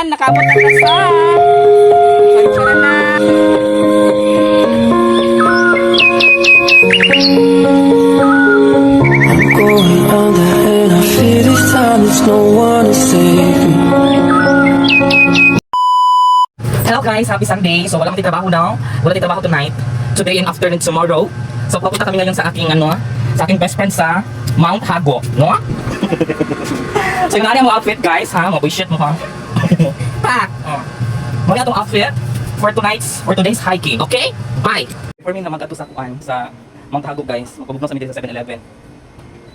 Nakabot na sa Sansara na. I'm going under and I fear this time there's no one to save me. Hello guys, happy Sunday. So wala akong trabaho now. Wala tayong trabaho tonight. Today and after and tomorrow. So papunta kami ngayon sa aking sa aking best friend sa Mount Hago, no? So yung nariyan mo outfit guys, ha? Mabuisit mo ha. Pak! Muna itong outfit for today's hiking, okay? Bye! Before me na mag-ato sa kuan sa Mount Hago guys, magpabugno sa midday sa 7-Eleven.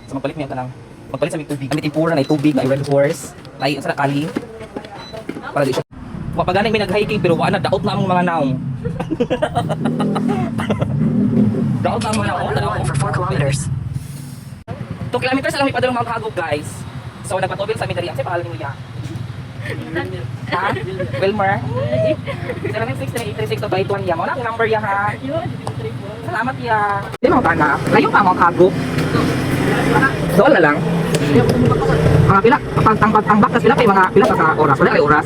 So magpalit niya ka ng magpalit sa may tubig. Amit impura na tubig, na red horse, ay sa kali. Para di siya. Mapaganing may nag-hiking pero wala na daot na ang mga naong. Daot na ang mga naong. For 4 kilometers. 2 kilometers lang may padalong Mount Hago guys. So nagpatobel sa midari. Ang say pangalan niya. Ha? Wilmer? 763-836 to 281 ya. Mo na ang number ya ha. Salamat ya. Di mo tana. Layo pa Mount Hago. Doon na lang. Mga pila, ang baktas pila kay mga pila ka sa oras. Wala kay oras.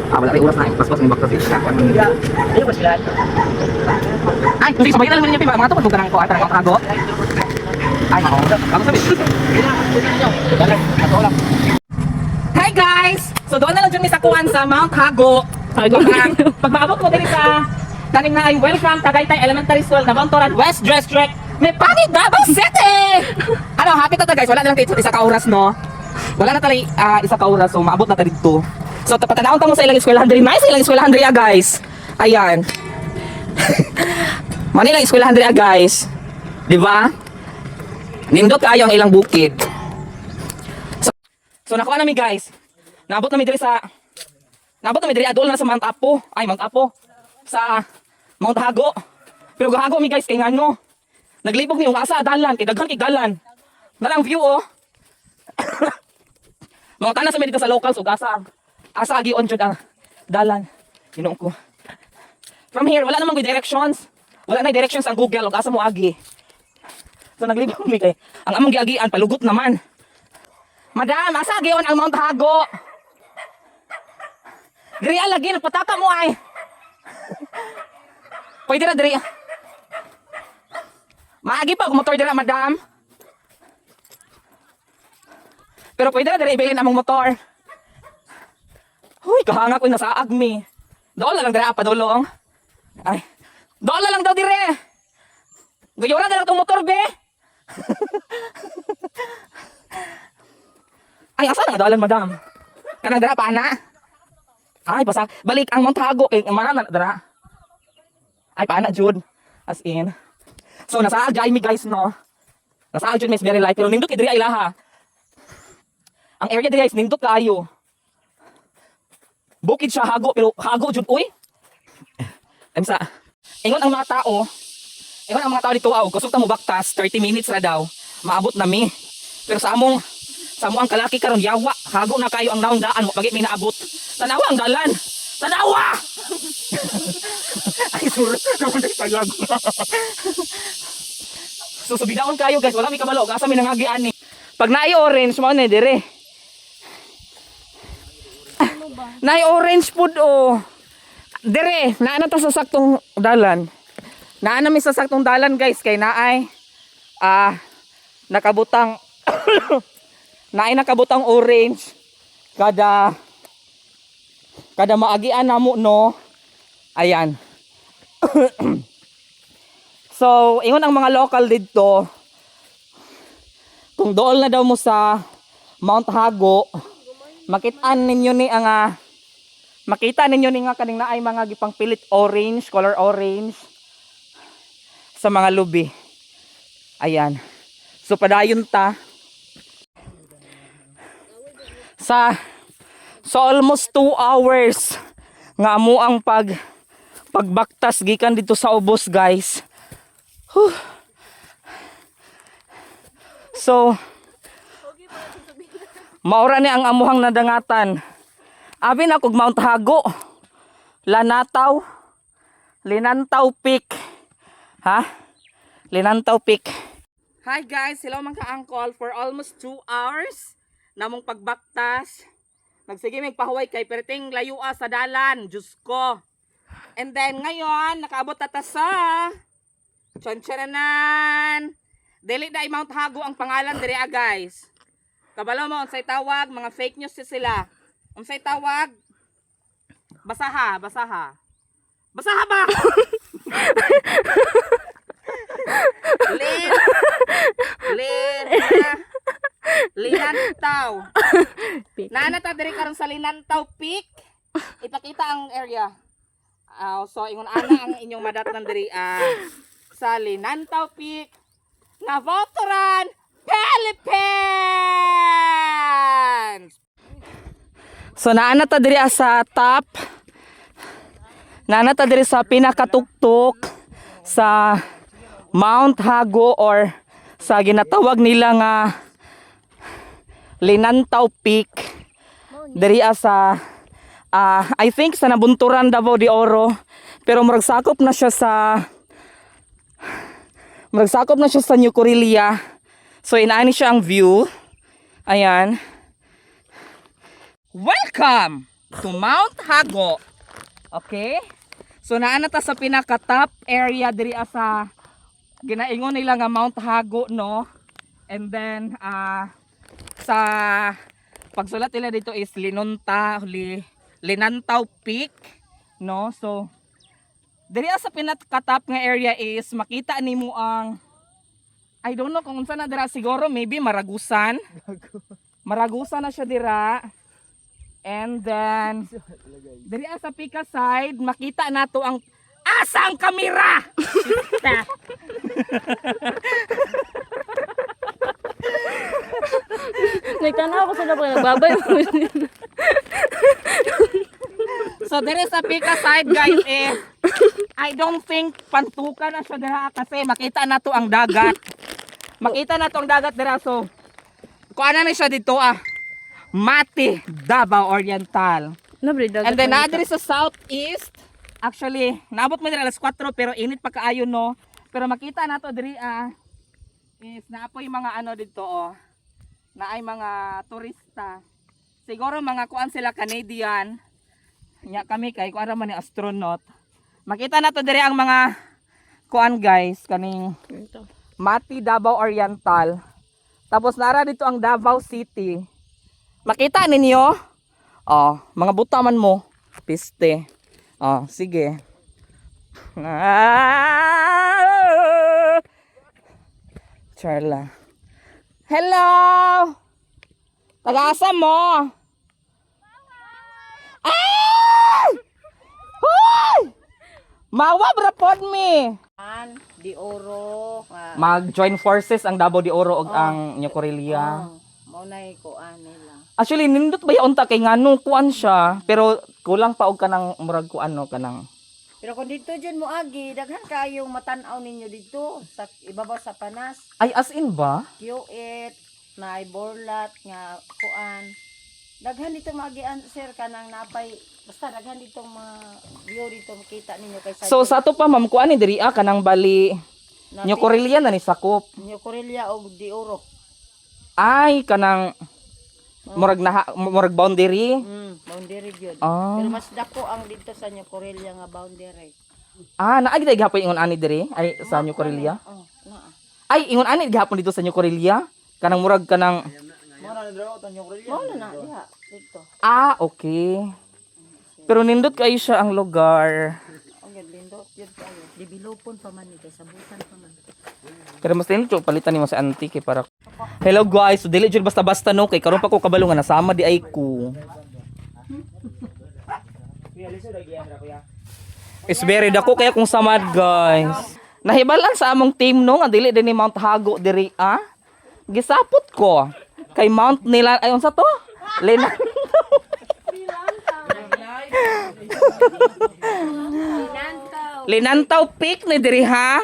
Wala kay oras na. Paspas ng baktas. Ayun ba sila? Ay, kasi sabayin na naman niya mga tupad ka ng ko at Mount Hago. Ay, ako. Ako sabi. Hi guys! So doon na lang dyan may sakuan sa Mount Hago. Pag maabot mo din sa kaning na ay welcome Tagaytay Elementary School na Montoran West District. May pani Davao City! Ano, happy ta guys. Wala na lang tayo isa ka oras, no? Wala na tayo isa ka oras. So maabot na tayo dito. So patanawon ta mo sa ilang eskwelahan diri. Nice ilang eskwelahan diri guys. Ayan. Manila eskwelahan diri guys. Di ba? Nindot kayo ang ilang bukid. So nakuha namin guys. Naabot namin diri adol na sa Mount Apo. Ay, Mount Apo. Sa Mount Hago. Pero gahago mi guys kay ngano. Naglibog ni yung asa dalan kay daghan kay dalan. Nalang view oh. Mga tanan sa medika sa locals ug asa agi on jud ang dalan. Hinuon ko. From here wala namang directions. Wala na directions ang Google ug asa mo agi. So naglibog mi kay ang among giagian palugot naman. Madam, asa giyon ang Mount Hago? Diri lagi nagpataka mo ay. Pwede ra diri. Maagi pa kung motor dira, madam. Pero pwede ra diri ibilin among motor. Huy, kahanga ko nasaag mi. Doon na lang dira padulong. Ay. Doon na lang daw dire. Gayora na lang tong motor be. Ay, asa nga dalan, madam? Kanang dara pa ana? Ay, basta balik ang Mount Hago kay mana na dara. Ay, paana jud. As in. So nasa agay mi guys no. Nasa jud mi very light pero nindot kay diri ilaha. Ang area diri is nindot kaayo. Bukid siya Hago pero Hago jud uy. Emsa. Ingon ang mga tao. Ingon ang mga tao dito aw, kusog ta mo baktas 30 minutes ra daw. Maabot na mi. Pero sa among ang kalaki karon yawa, Hago na kayo ang naong daan mo pagi may naabot. Tanawa ang dalan. Tanawa. Ay sur, naman tayag. So subidaon kayo guys, wala mi kabalo, asa mi nangagian ni. Pag naay orange mo na dire. Naay orange food oh. Dire, naa na ta sa saktong dalan. Naa na mi sa saktong dalan guys kay naay nakabutang naay nakabutang orange kada maagian namo no. Ayan. So, ingon ang mga local dito kung dool na daw mo sa Mount Hago, makita ninyo ni nga kaning naay mga gipang pilit orange, color orange sa mga lubi. Ayan. So padayon ta sa almost 2 hours nga amo ang pagbaktas gikan dito sa ubos guys. Whew. So maura ni ang amuhang nadangatan. Abi na kog Mount Hago. Linantaw Peak. Ha? Linantaw Peak. Hi guys, hello mga ka-uncle. For almost 2 hours namong pagbaktas Nagsige mig pahuway kay perting layua sa dalan, Diyos ko. And then ngayon, nakaabot tata sa Choncharanan. Dili na Mount Hago ang pangalan diri guys. Kabalo mo unsay tawag, mga fake news sila. Unsay tawag? Basaha, basaha. Basaha ba? Linantaw. Nanata diri karon sa Linantaw Peak. Ipakita ang area. So ingon ana ang inyong madatnan diri sa Linantaw Peak. Navotoran, Philippines. So naana ta diri sa top. Naana ta diri sa pinakatuktok sa Mount Hago or sa ginatawag nila nga Linantaw Peak. Diri sa I think sa Nabunturan, Davao de Oro, pero muragsakop na siya sa New Corelia. So inaani siya ang view. Ayan. Welcome to Mount Hago. Okay? So naana ta sa pinaka top area diri sa ginaingon nila nga Mount Hago, no? And then sa pagsulat nila dito is Linantaw Peak, no? So diri sa pinaka-top nga area is makita nimo ang I don't know kung unsa na dira, siguro maybe Maragusan. Maragusan na siya dira. And then diri sa Pika side makita nato ang asang kamera. Nagtanaw ko sa dapat nagbabay. So there is a Pika side guys I don't think pantukan na siya dira kasi makita na to ang dagat. Makita na to ang dagat dira, so kuana na siya dito Mati, Davao Oriental. And then diri sa southeast, actually naabot mo dira alas 4 pero init pa kaayo, no. Pero makita na to diri is naapoy mga ano dito na ay mga turista. Siguro mga kuan sila Canadian. Nya kami kay kuan man ni astronaut. Makita na to diri ang mga kuan guys kaning Mati, Davao Oriental. Tapos nara dito ang Davao City. Makita ninyo? Mga buta man mo. Piste. Sige. Charla. Hello! Taga-asa mo? Ay! Hoy! Mawa brapod mi. Di Oro. Mag-join forces ang Davao de Oro ug ang New Corelia. Mao nay kuan nila. Actually nindot ba yaon ta kay ngano kuan siya, pero kulang pa og kanang murag kuan no kanang. Pero kung dito dyan mo agi, daghan kayong matanaw ninyo dito sa ibabaw sa panas. Ay as in ba? Q8 na borlat nga kuan. Daghan dito magian sir kanang napay basta daghan dito mga view dito makita ninyo kay So sa to pa ma'am kuan ni diri kanang bali New Corelia na ni sakop. New Corelia og Di Oro. Ay kanang murag boundary. Boundary gyud. Ah. Pero mas dako ang dito sa New Corelia nga boundary. Naagi day gihapon ingon ani diri ay sa New Corelia. Naa. Ay ingon ani gihapon dito sa New Corelia. Kanang murag kanang Mao na diha dito. Okay. Pero nindot kayo siya ang lugar. Ang lindot yun kayo. Developon pa man ni kay sabutan pa man. Pero mas nindot palitan ni mo sa auntie kay para. Hello guys, so dili jud basta-basta no kay karon pa ko kabalo nga nasama di ay ko. It's very dako kaya kung samad guys. Nahibalan sa among team no nga dili din ni Mount Hago diri gisapot ko kay Mount nila ayon sa to. Linantaw Peak ni diri ha.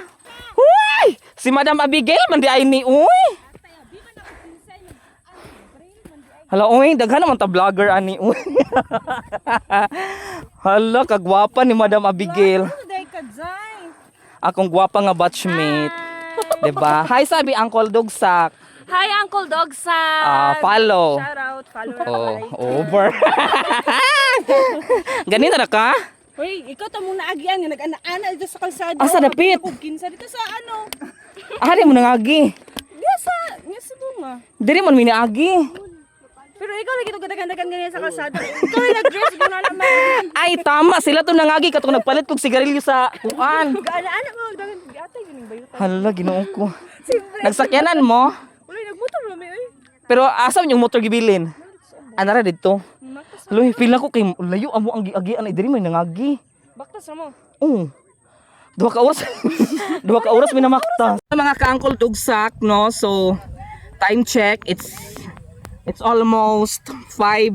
Huy! Si Madam Abigail man di ay ni uy. Hala uy, daghan naman ta vlogger ani uy. Hala kagwapa ni Madam Abigail. Akong gwapa nga batchmate. 'Di ba? Hi sabi Uncle Dugsak. Hi, Uncle Dog sa... Follow. Shout out, follower. Oh, over. Ganito na ka? Hoy, ikaw ta mong naagian nga nag-ana-ana dito sa kalsada. Asa dapit? Ako kinsa dito sa ano? Ari mo nangagi. Nga sa bunga. Diri man minaagi. Pero ikaw lagi ito gadagan-dagan ganyan sa kalsada. Ikaw yung nag-dress ko na naman. Ay tama sila to nangagi katong nagpalit kog sigarilyo sa kuan. Gaana-ana mo dagan atay ganing bayutan. Hala Ginoo ko. Siyempre. Nagsakyanan mo. Wala nagmotor na may oy. Pero asa yung motor gibilin? Anara dito. Loy, feel ko kay layo amo ang giagian ay diri man nangagi. Baktas na mo. Oo. 2 ka oras. 2 ka oras minamakta. Mga ka-uncle tugsak, no? So, time check. It's almost 5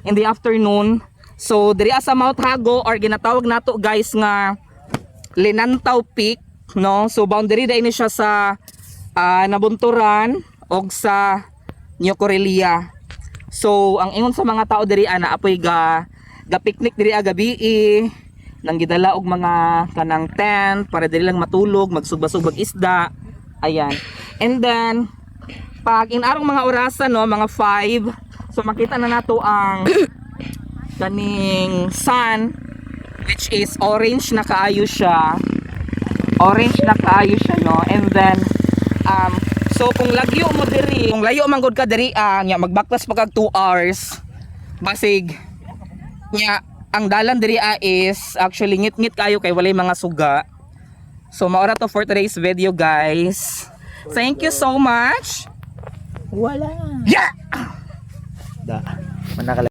in the afternoon. So, diri sa Mount Hago or ginatawag nato guys nga Linantaw Peak, no? So, boundary na ini siya sa Nabunturan og sa New Corelia. So, ang ingon sa mga tao diri ana apoy ga picnic diri gabi nang gidala og mga kanang tent para diri lang matulog, magsugba-sugbag isda. Ayan. And then pag inarong mga orasan no, mga 5, so makita na nato ang kaning sun which is orange na kaayo siya. Orange na kaayo siya no. And then so kung lagyo mo diri, kung layo man gud ka diri nya magbaktas pa kag 2 hours. Basig nya ang dalan diri is actually ngit-ngit kayo kay walay mga suga. So maura to for today's video guys. Thank you so much. Wala. Yeah. Da. Manakala